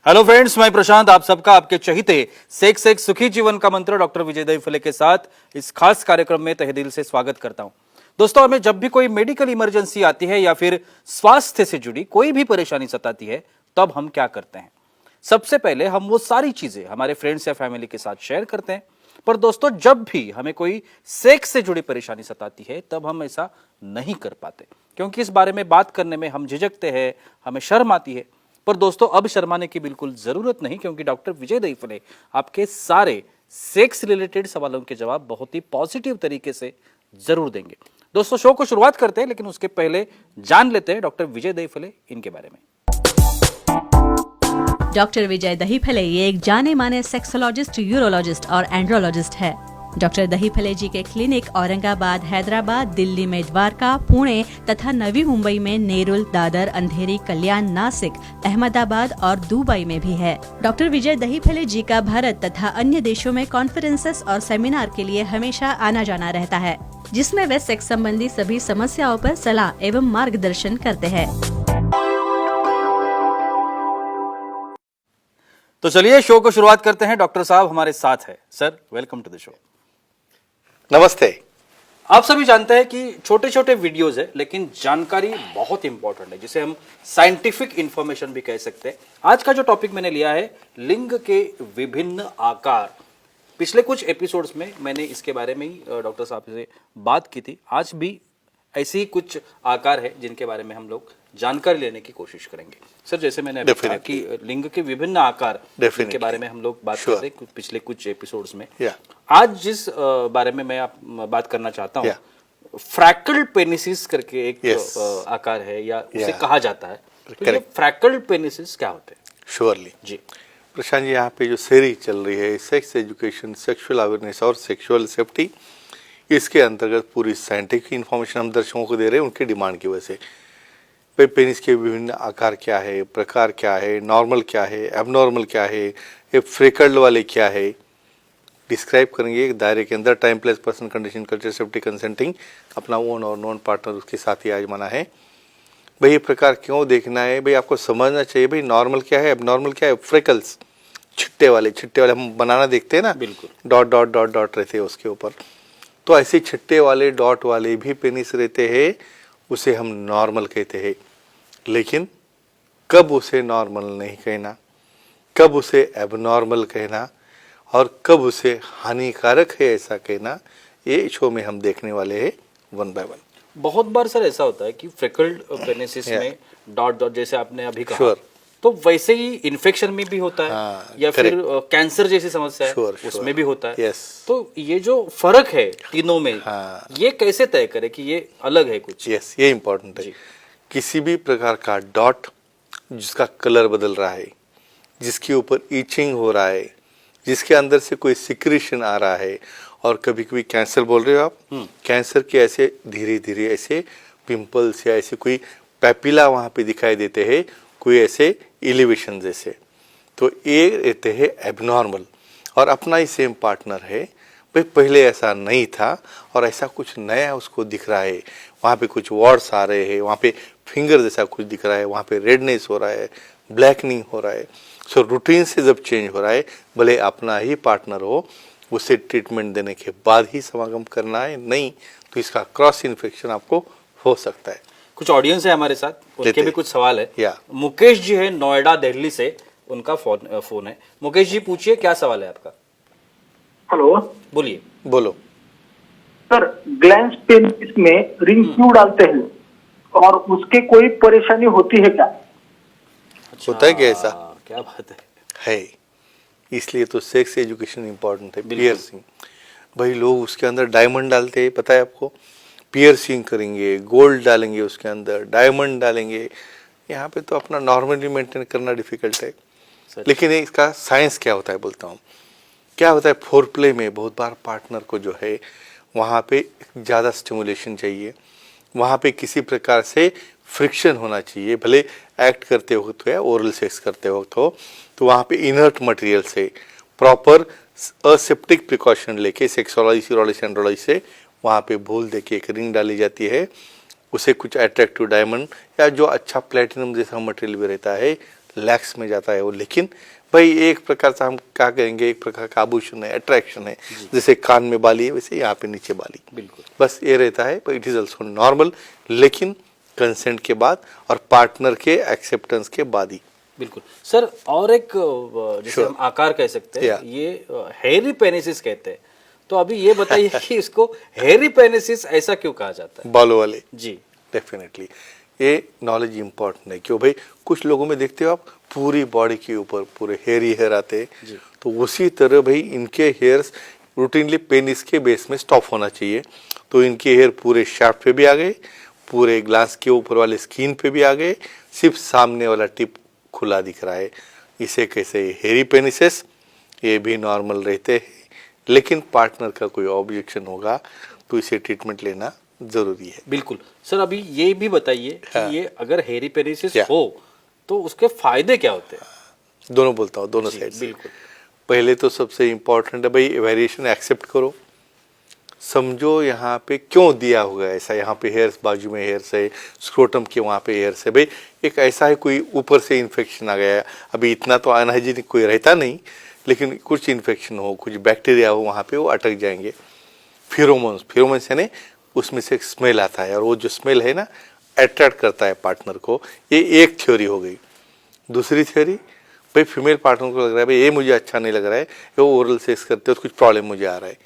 Hello friends, मैं प्रशांत आप सबका आपके चहीते सेक्स एक सुखी जीवन का मंत्र डॉक्टर विजय दहीफले के साथ इस खास कार्यक्रम में तहे दिल से स्वागत करता हूं। दोस्तों, हमें जब भी कोई मेडिकल इमरजेंसी आती है या फिर स्वास्थ्य से जुड़ी कोई भी परेशानी सताती है, तब हम क्या करते हैं? सबसे पहले हम वो सारी चीजें हमारे फ्रेंड्स या फैमिली के साथ शेयर करते हैं। पर दोस्तों, जब भी हमें कोई सेक्स से जुड़ी परेशानी सताती है, तब हम ऐसा नहीं कर पाते, क्योंकि इस बारे में बात करने में हम झिझकते हैं, हमें शर्म आती है। पर दोस्तों, अब शर्माने की बिल्कुल जरूरत नहीं, क्योंकि डॉक्टर विजय दहीफले आपके सारे सेक्स रिलेटेड सवालों के जवाब बहुत ही पॉजिटिव तरीके से जरूर देंगे। दोस्तों, शो को शुरुआत करते हैं, लेकिन उसके पहले जान लेते हैं डॉक्टर विजय दहीफले इनके बारे में। डॉक्टर विजय दहीफले ये एक जाने माने सेक्सोलॉजिस्ट, यूरोलॉजिस्ट और एंड्रोलॉजिस्ट है। डॉक्टर दहीफले जी के क्लिनिक औरंगाबाद, हैदराबाद, दिल्ली में द्वारका, पुणे तथा नवी मुंबई में नेरुल, दादर, अंधेरी, कल्याण, नासिक, अहमदाबाद और दुबई में भी है। डॉक्टर विजय दहीफले जी का भारत तथा अन्य देशों में कॉन्फ्रेंसेस और सेमिनार के लिए हमेशा आना जाना रहता है, जिसमें वे सेक्स संबंधी सभी समस्याओं पर सलाह एवं मार्गदर्शन करते हैं। तो चलिए शो को शुरुआत करते हैं। डॉक्टर साहब हमारे साथ है। Sir, welcome to the show. नमस्ते। आप सभी जानते हैं कि छोटे छोटे वीडियोस है, लेकिन जानकारी बहुत इंपॉर्टेंट है, जिसे हम साइंटिफिक इंफॉर्मेशन भी कह सकते हैं। आज का जो टॉपिक मैंने लिया है, लिंग के विभिन्न आकार। पिछले कुछ एपिसोड्स में मैंने इसके बारे में ही डॉक्टर साहब से बात की थी। आज भी ऐसे ही कुछ आकार है जिनके बारे में हम लोग जानकारी लेने की कोशिश करेंगे। सर, जैसे मैंने अभी कहा कि लिंग के विभिन्न आकार के बारे में हम लोग बात कर रहे हैं पिछले कुछ एपिसोड्स में। आज जिस बारे में मैं बात करना चाहता हूँ, फ्रैकल्ड पेनिसिस करके एक आकार है, या उसे कहा जाता है। तो ये फ्रैकल्ड पेनिसिस क्या होते हैं? श्योरली जी प्रशांत जी, यहाँ पे जो सीरीज चल रही है सेक्स एजुकेशन, सेक्सुअल अवेयरनेस और सेक्सुअल सेफ्टी, इसके अंतर्गत पूरी साइंटिफिक इंफॉर्मेशन हम दर्शकों को दे रहे हैं उनकी डिमांड की वजह से। भाई, पेनिस के विभिन्न आकार क्या है, प्रकार क्या है, नॉर्मल क्या है, एबनॉर्मल क्या है, ये फ्रेकल्ड वाले क्या है, डिस्क्राइब करेंगे एक दायरे के अंदर। Time, place, person, condition, culture, safety, consenting, अपना ओन और नॉन पार्टनर उसके साथ ही आजमाना है। भाई, ये प्रकार क्यों देखना है? भाई, आपको समझना चाहिए भाई नॉर्मल क्या है, एबनॉर्मल क्या है। फ्रेकल्स, छिट्टे वाले हम बनाना देखते हैं ना, बिल्कुल, डॉट डॉट डॉट डॉट रहते हैं उसके ऊपर। तो ऐसे छिट्टे वाले, डॉट वाले भी पेनिस रहते हैं, उसे हम नॉर्मल कहते हैं। लेकिन कब उसे नॉर्मल नहीं कहना, कब उसे एबनॉर्मल कहना और कब उसे हानिकारक है ऐसा कहना, ये शो में हम देखने वाले हैं वन बाय वन। बहुत बार सर ऐसा होता है कि फ्रेकल्ड पेनिसिस में डॉट डॉट, जैसे आपने अभी कहा, Sure. तो वैसे ही इन्फेक्शन में भी होता है, या फिर कैंसर जैसी समस्या है उसमें भी होता है। तो ये जो फर्क है तीनों में, ये कैसे तय करे कि ये अलग है कुछ? ये इम्पोर्टेंट है। किसी भी प्रकार का डॉट जिसका कलर बदल रहा है, जिसके ऊपर ईचिंग हो रहा है, जिसके अंदर से कोई सिक्रीशन आ रहा है, और कभी कभी कैंसर बोल रहे हो आप, कैंसर के ऐसे धीरे धीरे ऐसे पिंपल्स या ऐसे कोई पैपिला वहाँ पे दिखाई देते हैं, कोई ऐसे एलिवेशन जैसे, तो ये रहते हैं एबनॉर्मल। और अपना ही सेम पार्टनर है, भाई पहले ऐसा नहीं था और ऐसा कुछ नया उसको दिख रहा है, वहाँ पे कुछ वॉर्ड्स आ रहे हैं, वहाँ पे फिंगर जैसा कुछ दिख रहा है, वहाँ पे रेडनेस हो रहा है, ब्लैकनिंग हो रहा है। सो रूटीन से जब चेंज हो रहा है, भले अपना ही पार्टनर हो, उसे ट्रीटमेंट देने के बाद ही समागम करना है, नहीं तो इसका क्रॉस इन्फेक्शन आपको हो सकता है। कुछ ऑडियंस है हमारे साथ, उनके भी कुछ सवाल है। या मुकेश जी है नोएडा, दिल्ली से, उनका फोन है। मुकेश जी, पूछिए, क्या सवाल है आपका? हेलो, बोलिए। बोलो सर। ग्लैंस पेनिस में रिंग क्यों डालते हैं और उसके कोई परेशानी होती है क्या? होता है क्या ऐसा? क्या बात है। इसलिए तो सेक्स एजुकेशन इंपॉर्टेंट है। पियर्सिंग, भाई लोग उसके अंदर डायमंड डालते हैं, पता है आपको? पियर्सिंग करेंगे, गोल्ड डालेंगे उसके अंदर, डायमंड डालेंगे। यहाँ पे तो अपना नॉर्मली मेंटेन करना डिफिकल्ट है। लेकिन इसका साइंस क्या होता है बोलता हूँ। क्या होता है, फोर प्ले में बहुत बार पार्टनर को जो है वहाँ पे ज़्यादा स्टिमुलेशन चाहिए, वहाँ पे किसी प्रकार से फ्रिक्शन होना चाहिए, भले एक्ट करते वक्त हो या ओरल सेक्स करते वक्त हो। तो वहाँ पे इनर्ट मटेरियल से प्रॉपर असेप्टिक प्रिकॉशन लेके सेक्सोलॉजी, सीरोलॉजी, एंड्रोलॉजी से वहाँ पे भूल दे के एक रिंग डाली जाती है, उसे कुछ अट्रैक्टिव डायमंड या जो अच्छा प्लेटिनम जैसा मटेरियल भी रहता है लैक्स में जाता है वो। लेकिन भाई एक प्रकार से हम क्या कहेंगे, एक प्रकार का आभूषण है, अट्रैक्शन है, जैसे कान में बाली है वैसे यहाँ पे नीचे बाली, बिल्कुल बस ये रहता है। इट इज ऑल्सो नॉर्मल, लेकिन कंसेंट के बाद और पार्टनर के एक्सेप्टेंस के बाद ही। बिल्कुल सर। और एक जैसे हम आकार कह सकते हैं, Yeah. ये हेयरी पेनिसिस कहते हैं, तो अभी ये बताइए कि इसको हेयरी पेनिसिस ऐसा क्यों कहा जाता है? बालों वाले जी डेफिनेटली ये नॉलेज इंपॉर्टेंट है। क्यों भाई, कुछ लोगों में देखते हो आप पूरी बॉडी के ऊपर पूरे हेयर हेयर आते हैं, तो उसी तरह भाई इनके हेयर्स रूटीनली पेनिस के बेस में स्टॉप होना चाहिए। तो इनके हेयर पूरे शाफ्ट पे भी आ गए, पूरे ग्लास के ऊपर वाले स्किन पे भी आ गए, सिर्फ सामने वाला टिप खुला दिख रहा है। इसे कैसे हेयरी पेनिसेस, ये भी नॉर्मल रहते हैं, लेकिन पार्टनर का कोई ऑब्जेक्शन होगा तो इसे ट्रीटमेंट लेना जरूरी है। बिल्कुल सर। अभी ये भी बताइए कि हाँ। ये अगर हेयरी पेनिसिस Yeah. हो तो उसके फायदे क्या होते हैं? दोनों बोलता हूँ, दोनों जी, साइड से। बिल्कुल। पहले तो सबसे इम्पोर्टेंट है भाई वेरिएशन एक्सेप्ट करो, समझो यहाँ पे क्यों दिया होगा ऐसा, यहाँ पे हेयर्स बाजू में हेयर्स है, स्क्रोटम के वहाँ पे हेयर्स है। भाई एक ऐसा है कोई ऊपर से इन्फेक्शन आ गया, अभी इतना तो अनहाइजीनिक कोई रहता नहीं, लेकिन कुछ इन्फेक्शन हो, कुछ बैक्टीरिया हो, वहाँ पे वो अटक जाएंगे। फिरोमोन्स यानी उसमें से एक स्मेल आता है, और वो जो स्मेल है ना अट्रैक्ट करता है पार्टनर को। ये एक थ्योरी हो गई। दूसरी थ्योरी, भाई फीमेल पार्टनर को लग रहा है भाई ये मुझे अच्छा नहीं लग रहा है, वो ओरल सेक्स करते हो तो कुछ प्रॉब्लम मुझे आ रहा है,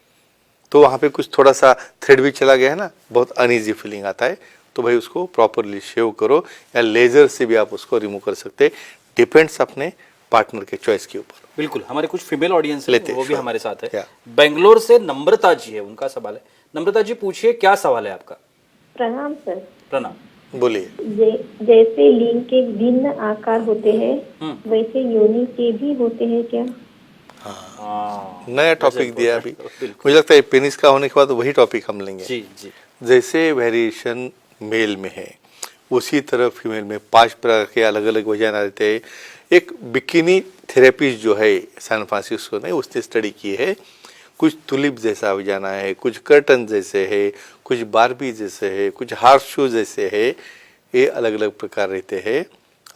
तो वहाँ पे कुछ थोड़ा सा थ्रेड भी चला गया है ना, बहुत अनईजी फीलिंग आता है, तो भाई उसको प्रॉपरली शेव करो, या लेजर से भी आप उसको रिमूव कर सकते हैं। डिपेंड्स अपने पार्टनर के चॉइस के ऊपर। बिल्कुल। हमारे कुछ फीमेल ऑडियंस लेते वो भी sure. हमारे साथ है। Yeah. बेंगलोर से नम्रता जी है, उनका सवाल है। नम्रता जी पूछिए, क्या सवाल है आपका? प्रणाम सर। प्रणाम। बोलिए। जैसे लिंग के विभिन्न आकार होते हैं वैसे योनि के भी होते हैं क्या? हाँ, नया टॉपिक दिया अभी, बिल्कुल। मुझे लगता है पेनिस का होने के बाद वही टॉपिक हम लेंगे। जी जी जैसे वेरिएशन मेल में है, उसी तरह फीमेल में 5 प्रकार के अलग अलग वजाना रहते हैं। एक बिकिनी थेरेपिस्ट जो है सैन फ्रांसिस्को ने, उसने स्टडी की है, कुछ तुलिप जैसा वजाना है, कुछ कर्टन जैसे है, कुछ बारबी जैसे है, कुछ हार्स शू जैसे है, ये अलग अलग प्रकार रहते हैं।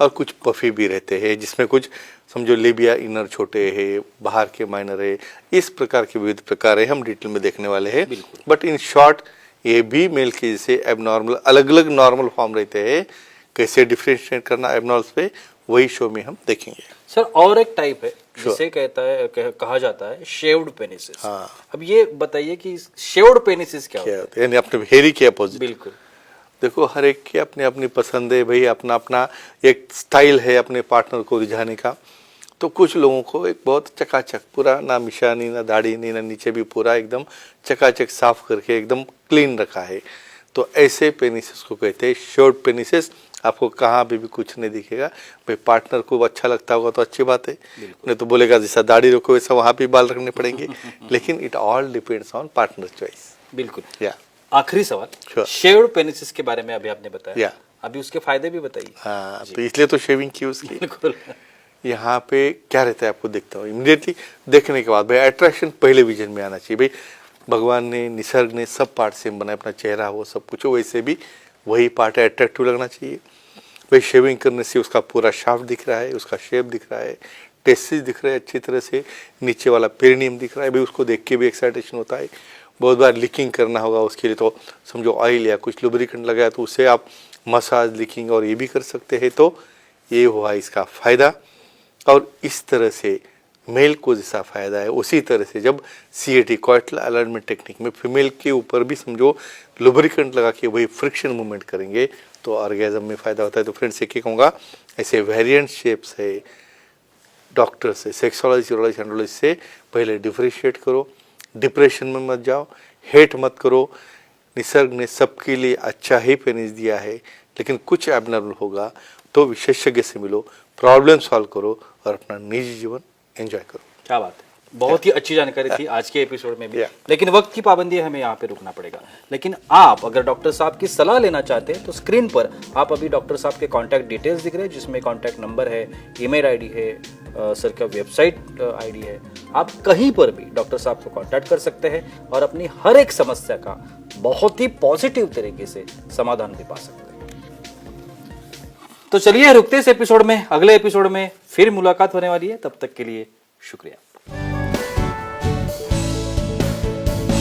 और कुछ पफी भी रहते हैं, जिसमें कुछ समझो लेबिया इनर छोटे है, बाहर के माइनर है, इस प्रकार के विविध प्रकार है, हम डिटेल में देखने वाले हैं। बट इन शॉर्ट ये भी मेल के जैसे एबनॉर्मल अलग अलग नॉर्मल फॉर्म रहते हैं। कैसे डिफरेंशिएट करना एबनॉर्मल्स पे, वही शो में हम देखेंगे। सर। और एक टाइप है जिसे कहा जाता है शेव्ड पेनिसिस। हाँ। अब ये बताइए कि शेव्ड पेनिसिस क्या होता क्या है? होता है, यानी अपने हेरी के अपोजिट। बिल्कुल। देखो हर एक की अपनी अपनी पसंद है भाई, अपना अपना एक स्टाइल है अपने पार्टनर को रिझाने का। तो कुछ लोगों को एक बहुत चकाचक पूरा, ना मिशानी ना दाढ़ी नहीं ना नीचे भी, पूरा एकदम चकाचक साफ करके एकदम क्लीन रखा है, तो ऐसे पेनिसेस को कहते हैं शॉर्ट पेनिसेस। आपको कहाँ पे भी कुछ नहीं दिखेगा। भाई पार्टनर को अच्छा लगता होगा तो अच्छी बात है, नहीं तो बोलेगा जैसा दाढ़ी रखो वैसा वहाँ पे बाल रखने पड़ेंगे। लेकिन it all depends on partner choice. बिल्कुल। या आखिरी सवाल, Sure. शेव्ड पेनिसिस के बारे में अभी आपने बताया। Yeah. अभी उसके फायदे भी बताइए। हाँ, तो इसलिए तो शेविंग की उसकी। बिल्कुल। यहाँ पे क्या रहता है आपको देखता हूँ इमीडिएटली देखने के बाद, भाई अट्रैक्शन पहले विजन में आना चाहिए। भाई भगवान ने, निसर्ग ने सब पार्ट सेम बनाया, अपना चेहरा हो सब कुछ हो, वैसे भी वही पार्ट है अट्रैक्टिव लगना चाहिए। भाई शेविंग करने से उसका पूरा शाफ्ट दिख रहा है, उसका शेप दिख रहा है, टेस्टिस दिख रहा है अच्छी तरह से, नीचे वाला पेरिनियम दिख रहा है, भाई उसको देख के भी एक्साइटेशन होता है। बहुत बार लीकिंग करना होगा, उसके लिए तो समझो ऑयल या कुछ लुब्रिकेंट लगाया तो उससे आप मसाज, लीकिंग और ये भी कर सकते हैं। तो ये हुआ इसका फ़ायदा। और इस तरह से मेल को जैसा फ़ायदा है, उसी तरह से जब CAT कॉइटल अलाइनमेंट टेक्निक में फीमेल के ऊपर भी समझो लुब्रिकेंट लगा के वही फ्रिक्शन मूवमेंट करेंगे तो ऑर्गेज़म में फ़ायदा होता है। तो फ्रेंड्स एक ही कहूँगा, ऐसे वेरिएंट शेप्स है, डॉक्टर से, सेक्सोलॉजी, यूरोलॉजी, एंड्रोलॉजी से पहले डिफ्रेंशिएट करो, डिप्रेशन में मत जाओ, हेट मत करो। निसर्ग ने सबके लिए अच्छा ही पेनिस दिया है, लेकिन कुछ एबनॉर्मल होगा तो विशेषज्ञ से मिलो, प्रॉब्लम सॉल्व करो और अपना निजी जीवन एंजॉय करो। क्या बात है, बहुत ही अच्छी जानकारी थी आज के एपिसोड में भी। Yeah. लेकिन वक्त की पाबंदी है, हमें यहाँ पे रुकना पड़ेगा। लेकिन आप अगर डॉक्टर साहब की सलाह लेना चाहते हैं तो स्क्रीन पर आप अभी डॉक्टर साहब के कॉन्टैक्ट डिटेल्स दिख रहे हैं, जिसमें कॉन्टैक्ट नंबर है, ईमेल आईडी है, सर का वेबसाइट आईडी है। आप कहीं पर भी डॉक्टर साहब को कॉन्टैक्ट कर सकते हैं और अपनी हर एक समस्या का बहुत ही पॉजिटिव तरीके से समाधान भी पा सकते हैं। तो चलिए रुकते इस एपिसोड में, अगले एपिसोड में फिर मुलाकात होने वाली है। तब तक के लिए शुक्रिया।